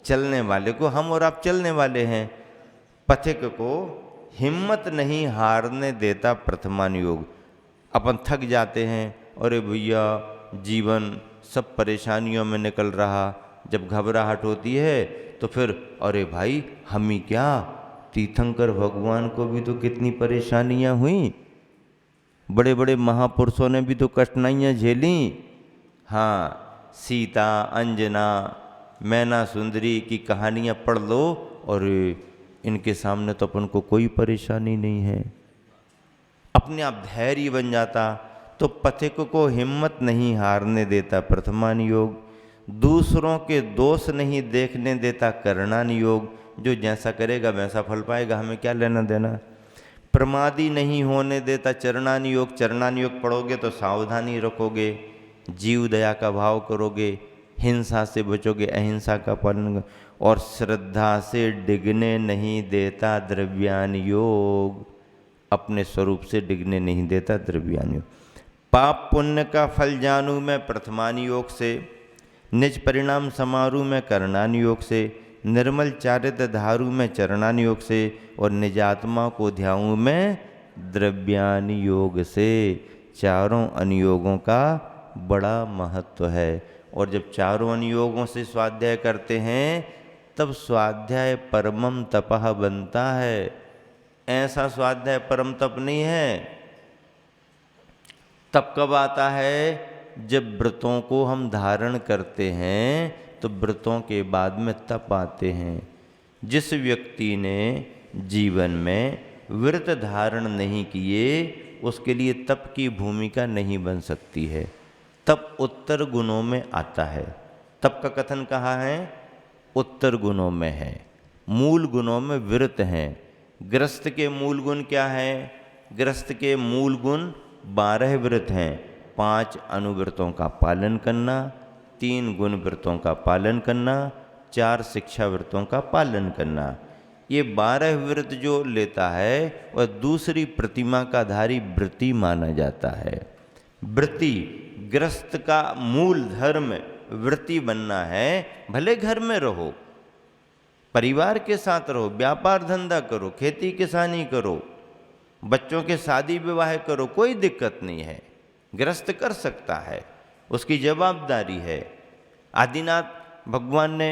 चलने वाले को, हम और आप चलने वाले हैं, पथिक को हिम्मत नहीं हारने देता प्रथमान योग। अपन थक जाते हैं, अरे भैया जीवन सब परेशानियों में निकल रहा, जब घबराहट होती है तो फिर अरे भाई हम ही क्या, तीर्थंकर भगवान को भी तो कितनी परेशानियां हुई, बड़े बड़े महापुरुषों ने भी तो कठिनाइयाँ झेली। हाँ, सीता, अंजना, मैना सुंदरी की कहानियाँ पढ़ लो और इनके सामने तो अपन को कोई परेशानी नहीं है, अपने आप धैर्य बन जाता। तो पथिक को हिम्मत नहीं हारने देता प्रथमान योग, दूसरों के दोष नहीं देखने देता करणान योग, जो जैसा करेगा वैसा फल पाएगा, हमें क्या लेना देना। प्रमादी नहीं होने देता चरणान योग, चरणान योग पढ़ोगे तो सावधानी रखोगे, जीव दया का भाव करोगे, हिंसा से बचोगे, अहिंसा का पालन, और श्रद्धा से डिगने नहीं देता द्रव्यान योग, अपने स्वरूप से डिगने नहीं देता द्रव्यान योग। पाप पुण्य का फल जानू मैं प्रथमान योग से, निज परिणाम समारू मैं करणान योग से, निर्मल चारित्र धारू मैं चरणान योग से, और निजात्मा को ध्याऊं मैं द्रव्यान योग से। चारों अनुयोगों का बड़ा महत्व है, और जब चारों अनुयोगों से स्वाध्याय करते हैं तब स्वाध्याय परमम तपः बनता है। ऐसा स्वाध्याय परम तप नहीं है। तप कब आता है? जब व्रतों को हम धारण करते हैं तो व्रतों के बाद में तप आते हैं। जिस व्यक्ति ने जीवन में व्रत धारण नहीं किए उसके लिए तप की भूमिका नहीं बन सकती है। तप उत्तर गुणों में आता है। तप का कथन कहाँ है? उत्तर गुणों में है, मूल गुणों में व्रत हैं। गृहस्थ के मूल गुण क्या है? गृहस्थ के मूल गुण 12 व्रत हैं। 5 अनुव्रतों का पालन करना, 3 गुण व्रतों का पालन करना, 4 शिक्षा व्रतों का पालन करना। ये 12 व्रत जो लेता है वह दूसरी प्रतिमा का धारी व्रती माना जाता है। व्रती, गृहस्थ का मूल धर्म व्रती बनना है। भले घर में रहो, परिवार के साथ रहो, व्यापार धंधा करो, खेती किसानी करो, बच्चों के शादी विवाह करो, कोई दिक्कत नहीं है। गृहस्थ कर सकता है, उसकी जवाबदारी है। आदिनाथ भगवान ने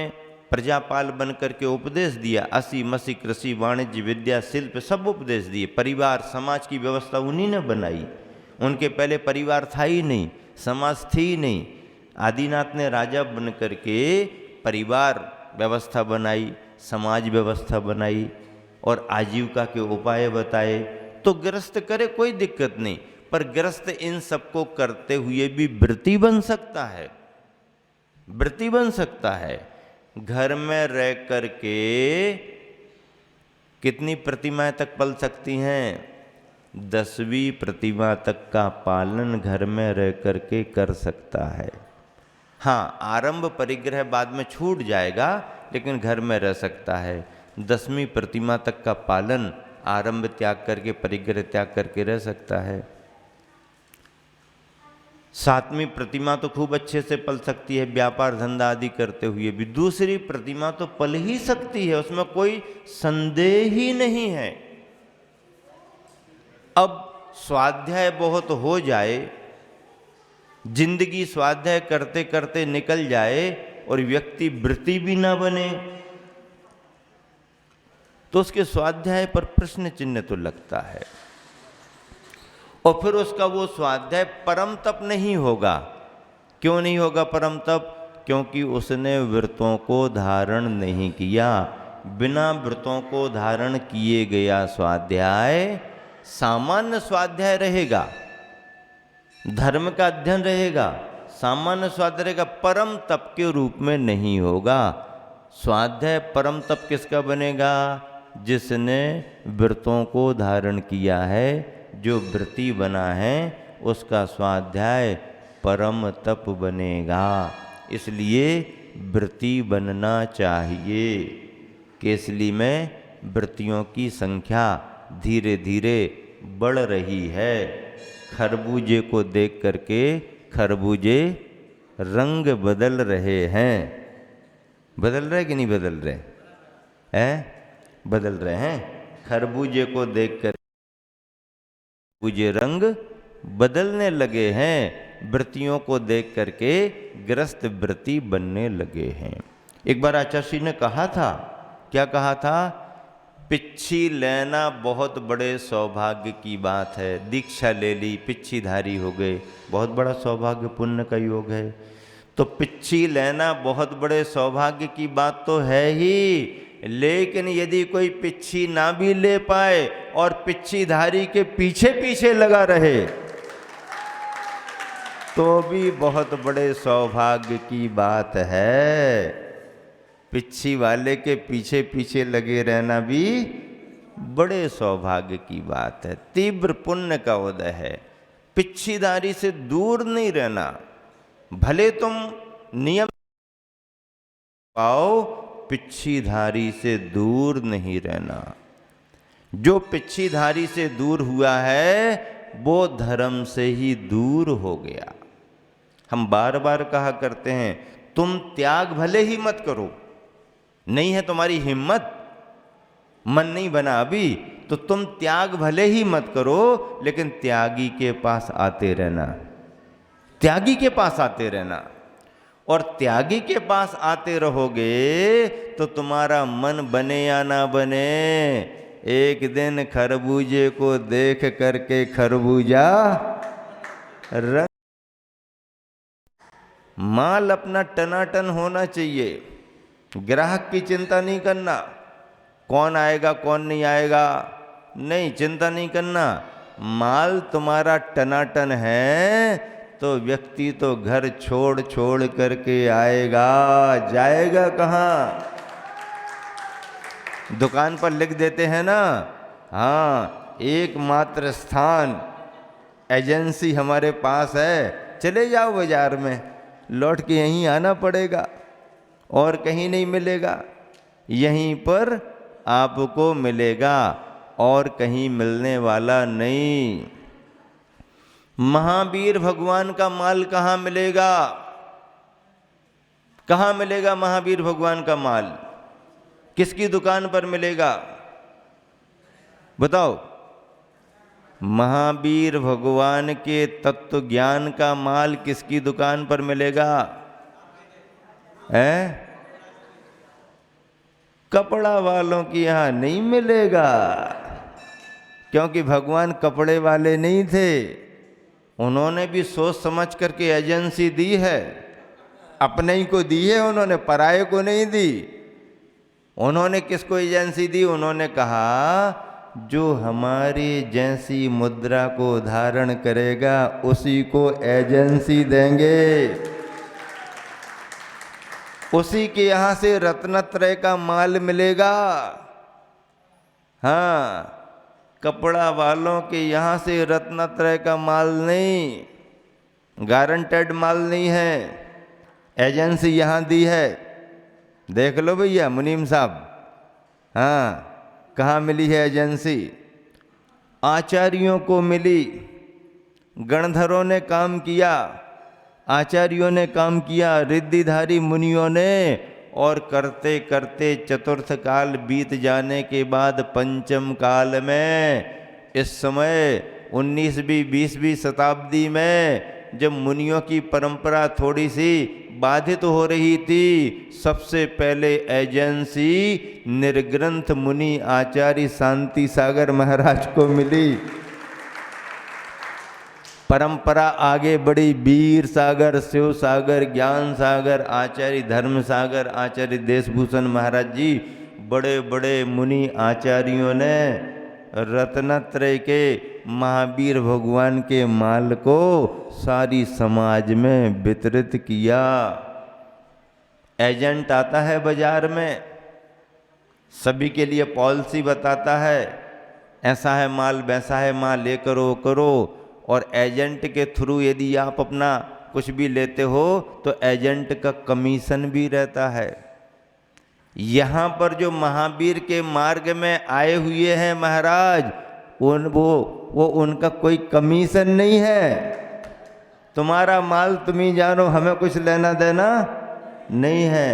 प्रजापाल बन करके उपदेश दिया। असी मसी कृषि वाणिज्य विद्या शिल्प सब उपदेश दिए। परिवार समाज की व्यवस्था उन्हीं ने बनाई। उनके पहले परिवार था ही नहीं, समाज थी ही नहीं। आदिनाथ ने राजा बन करके परिवार व्यवस्था बनाई, समाज व्यवस्था बनाई और आजीविका के उपाय बताए। तो गृहस्थ करे कोई दिक्कत नहीं, पर गृहस्थ इन सबको करते हुए भी व्रती बन सकता है। व्रती बन सकता है। घर में रह करके कितनी प्रतिमाएं तक पल सकती हैं? 10वीं प्रतिमा तक का पालन घर में रह करके कर सकता है। हाँ, आरंभ परिग्रह बाद में छूट जाएगा, लेकिन घर में रह सकता है। 10वीं प्रतिमा तक का पालन आरंभ त्याग करके, परिग्रह त्याग करके रह सकता है। 7वीं प्रतिमा तो खूब अच्छे से पल सकती है, व्यापार धंधा आदि करते हुए भी। दूसरी प्रतिमा तो पल ही सकती है, उसमें कोई संदेह ही नहीं है। अब स्वाध्याय बहुत हो जाए, जिंदगी स्वाध्याय करते करते निकल जाए और व्यक्ति व्रती भी ना बने, तो उसके स्वाध्याय पर प्रश्न चिन्ह तो लगता है। और फिर उसका वो स्वाध्याय परम तप नहीं होगा। क्यों नहीं होगा परम तप? क्योंकि उसने व्रतों को धारण नहीं किया। बिना व्रतों को धारण किए गया स्वाध्याय सामान्य स्वाध्याय रहेगा, धर्म का अध्ययन रहेगा, सामान्य स्वाध्याय रहेगा, परम तप के रूप में नहीं होगा। स्वाध्याय परम तप किसका बनेगा? जिसने व्रतों को धारण किया है, जो व्रती बना है, उसका स्वाध्याय परम तप बनेगा। इसलिए व्रती बनना चाहिए। केसली में व्रतियों की संख्या धीरे धीरे बढ़ रही है। खरबूजे को देख करके खरबूजे रंग बदल रहे हैं। बदल रहे कि नहीं बदल रहे हैं? बदल रहे हैं। खरबूजे को देखकर खरबूजे रंग बदलने लगे हैं। व्रतियों को देख करके गृहस्थ व्रती बनने लगे हैं। एक बार आचार्य ने कहा था, क्या कहा था? पिच्छी लेना बहुत बड़े सौभाग्य की बात है। दीक्षा ले ली, पिच्छीधारी हो गए, बहुत बड़ा सौभाग्य, पुण्य का योग है। तो पिच्छी लेना बहुत बड़े सौभाग्य की बात तो है ही, लेकिन यदि कोई पिच्छी ना भी ले पाए और पिच्छीधारी के पीछे पीछे लगा रहे तो भी बहुत बड़े सौभाग्य की बात है। पिच्छी वाले के पीछे पीछे लगे रहना भी बड़े सौभाग्य की बात है, तीव्र पुण्य का उदय है। पिच्छीदारी से दूर नहीं रहना, भले तुम नियम पाओ, पिच्छीधारी से दूर नहीं रहना। जो पिच्छीधारी से दूर हुआ है वो धर्म से ही दूर हो गया। हम बार बार कहा करते हैं, तुम त्याग भले ही मत करो, नहीं है तुम्हारी हिम्मत, मन नहीं बना अभी, तो तुम त्याग भले ही मत करो, लेकिन त्यागी के पास आते रहना, त्यागी के पास आते रहना। और त्यागी के पास आते रहोगे तो तुम्हारा मन बने या ना बने, एक दिन खरबूजे को देख करके खरबूजा रंग। माल अपना टनाटन होना चाहिए, ग्राहक की चिंता नहीं करना, कौन आएगा कौन नहीं आएगा, नहीं चिंता नहीं करना। माल तुम्हारा टनाटन है तो व्यक्ति तो घर छोड़ छोड़ करके आएगा, जाएगा कहाँ? दुकान पर लिख देते हैं ना, हाँ एकमात्र स्थान एजेंसी हमारे पास है, चले जाओ बाजार में, लौट के यहीं आना पड़ेगा और कहीं नहीं मिलेगा, यहीं पर आपको मिलेगा और कहीं मिलने वाला नहीं। महावीर भगवान का माल कहाँ मिलेगा? कहाँ मिलेगा महावीर भगवान का माल? किसकी दुकान पर मिलेगा बताओ? महावीर भगवान के तत्व ज्ञान का माल किसकी दुकान पर मिलेगा? है कपड़ा वालों की यहाँ नहीं मिलेगा, क्योंकि भगवान कपड़े वाले नहीं थे, उन्होंने भी सोच समझ करके एजेंसी दी है, अपने ही को दी है उन्होंने, पराये को नहीं दी। उन्होंने किसको एजेंसी दी? उन्होंने कहा जो हमारी जैसी मुद्रा को धारण करेगा उसी को एजेंसी देंगे, उसी के यहाँ से रत्नत्रय का माल मिलेगा। हाँ, कपड़ा वालों के यहाँ से रत्नत्रय का माल नहीं, गारंटेड माल नहीं है, एजेंसी यहाँ दी है। देख लो भैया मुनीम साहब, हाँ कहाँ मिली है एजेंसी? आचार्यों को मिली, गणधरों ने काम किया, आचार्यों ने काम किया, रिद्धिधारी मुनियों ने, और करते करते चतुर्थ काल बीत जाने के बाद पंचम काल में, इस समय 19वीं 20वीं शताब्दी में जब मुनियों की परंपरा थोड़ी सी बाधित हो रही थी, सबसे पहले एजेंसी निर्ग्रंथ मुनि आचार्य शांति सागर महाराज को मिली। परंपरा आगे बढ़ी, वीर सागर, शिव सागर, ज्ञान सागर, आचार्य धर्म सागर, आचार्य देशभूषण महाराज जी, बड़े बड़े मुनि आचार्यों ने रत्नत्रय के महावीर भगवान के माल को सारी समाज में वितरित किया। एजेंट आता है बाजार में, सभी के लिए पॉलिसी बताता है, ऐसा है माल वैसा है माल, ये करो करो, और एजेंट के थ्रू यदि आप अपना कुछ भी लेते हो तो एजेंट का कमीशन भी रहता है। यहाँ पर जो महावीर के मार्ग में आए हुए हैं महाराज, वो उनका कोई कमीशन नहीं है, तुम्हारा माल तुम ही जानो, हमें कुछ लेना देना नहीं है,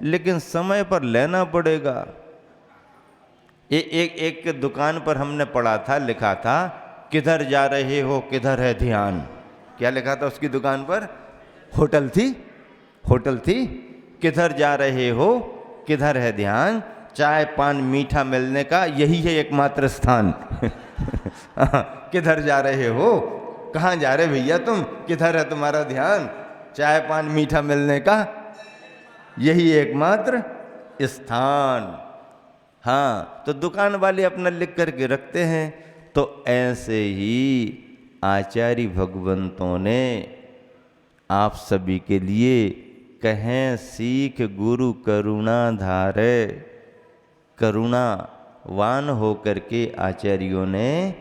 लेकिन समय पर लेना पड़ेगा। एक दुकान पर हमने पढ़ा था, लिखा था किधर जा रहे हो किधर है ध्यान। क्या लिखा था उसकी दुकान पर? होटल थी, किधर जा रहे हो, किधर है ध्यान, चाय पान मीठा मिलने का यही है एकमात्र स्थान। किधर जा रहे हो, कहाँ जा रहे भैया तुम, किधर है तुम्हारा ध्यान, चाय पान मीठा मिलने का यही एकमात्र स्थान। हाँ, तो दुकान वाले अपना लिख करके रखते हैं। तो ऐसे ही आचार्य भगवंतों ने आप सभी के लिए कहें सीख गुरु करुणा धारे, करुणावान होकर के आचार्यों ने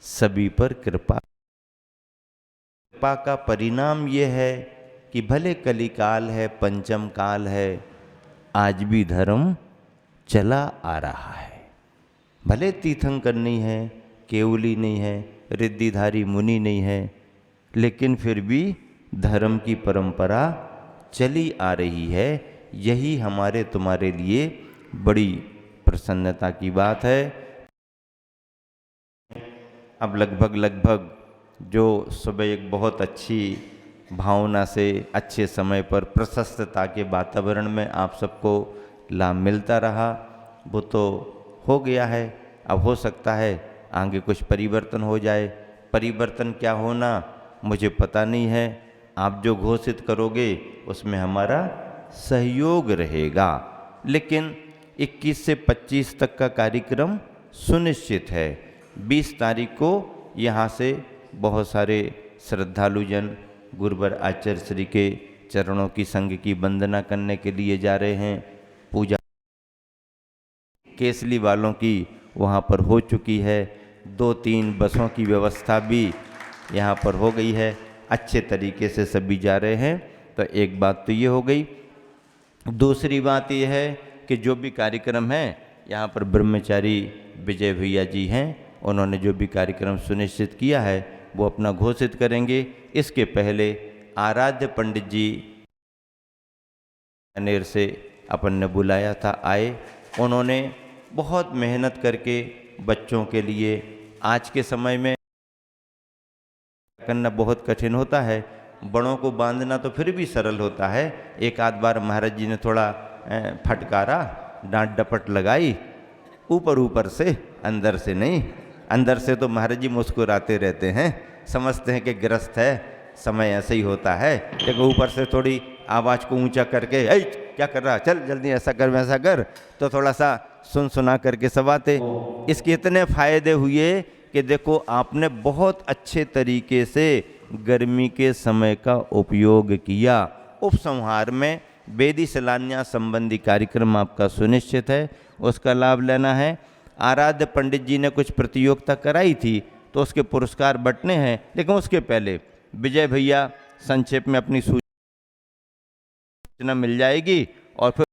सभी पर कृपा का परिणाम ये है कि भले कलिकाल है, पंचम काल है, आज भी धर्म चला आ रहा है। भले तीर्थंकर नहीं है, केवली नहीं है, रिद्धिधारी मुनि नहीं है, लेकिन फिर भी धर्म की परंपरा चली आ रही है। यही हमारे तुम्हारे लिए बड़ी प्रसन्नता की बात है। अब लगभग जो सुबह एक बहुत अच्छी भावना से अच्छे समय पर प्रशस्तता के वातावरण में आप सबको लाभ मिलता रहा, वो तो हो गया है। अब हो सकता है आगे कुछ परिवर्तन हो जाए। परिवर्तन क्या होना मुझे पता नहीं है, आप जो घोषित करोगे उसमें हमारा सहयोग रहेगा। लेकिन 21 से 25 तक का कार्यक्रम सुनिश्चित है। 20 तारीख को यहाँ से बहुत सारे श्रद्धालुजन गुरुवर आचार्य श्री के चरणों की संग की वंदना करने के लिए जा रहे हैं। पूजा केसली वालों की वहाँ पर हो चुकी है। 2-3 बसों की व्यवस्था भी यहाँ पर हो गई है। अच्छे तरीके से सभी जा रहे हैं। तो एक बात तो ये हो गई। दूसरी बात ये है कि जो भी कार्यक्रम है यहाँ पर ब्रह्मचारी विजय भैया जी हैं, उन्होंने जो भी कार्यक्रम सुनिश्चित किया है वो अपना घोषित करेंगे। इसके पहले आराध्य पंडित जी अनेर से अपन ने बुलाया था, आए। उन्होंने बहुत मेहनत करके बच्चों के लिए, आज के समय में करना बहुत कठिन होता है, बड़ों को बांधना तो फिर भी सरल होता है। एक आध बार महाराज जी ने थोड़ा फटकारा, डांट डपट लगाई, ऊपर से, अंदर से नहीं। अंदर से तो महाराज जी मुस्कुराते रहते हैं, समझते हैं कि ग्रस्त है, समय ऐसे ही होता है। लेकिन ऊपर से थोड़ी आवाज़ को ऊंचा करके, ऐ क्या कर रहा, चल जल्दी ऐसा कर वैसा कर, तो थोड़ा सा सुना करके सब आते। इसके इतने फायदे हुए कि देखो आपने बहुत अच्छे तरीके से गर्मी के समय का उपयोग किया। उपसंहार में वेदी सलान्या संबंधी कार्यक्रम आपका सुनिश्चित है, उसका लाभ लेना है। आराध्य पंडित जी ने कुछ प्रतियोगिता कराई थी तो उसके पुरस्कार बंटने हैं, लेकिन उसके पहले विजय भैया संक्षेप में अपनी सूचना मिल जाएगी और फिर